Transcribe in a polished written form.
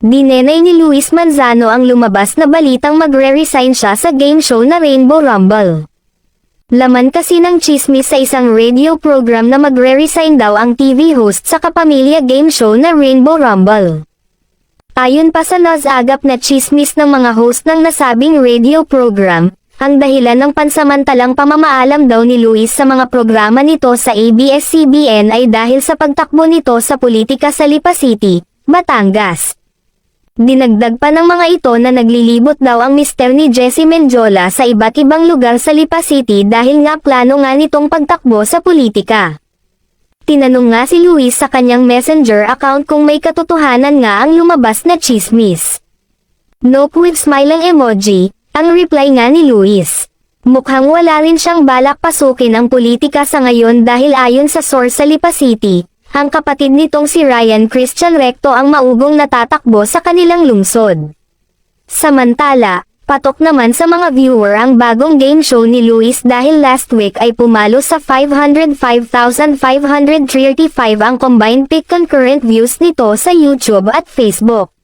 Dinenay ni Luis Manzano ang lumabas na balitang magre-resign siya sa game show na Rainbow Rumble. Laman kasi ng chismis sa isang radio program na magre-resign daw ang TV host sa kapamilya game show na Rainbow Rumble. Ayon pa sa nasagap na chismis ng mga host ng nasabing radio program, ang dahilan ng pansamantalang pamamaalam daw ni Luis sa mga programa nito sa ABS-CBN ay dahil sa pagtakbo nito sa politika sa Lipa City, Batangas. Dinagdag pa ng mga ito na naglilibot daw ang mister ni Jessie Mendiola sa iba't ibang lugar sa Lipa City dahil nga plano nga nitong pagtakbo sa politika. Tinanong nga si Luis sa kanyang messenger account kung may katotohanan nga ang lumabas na chismis. Nope with smiling emoji, ang reply nga ni Luis. Mukhang wala rin siyang balak pasukin ang politika sa ngayon dahil ayon sa source sa Lipa City, ang kapatid nitong si Ryan Christian Recto ang maugong natatakbo sa kanilang lungsod. Samantala, patok naman sa mga viewer ang bagong game show ni Luis dahil last week ay pumalo sa 505,535 ang combined peak concurrent views nito sa YouTube at Facebook.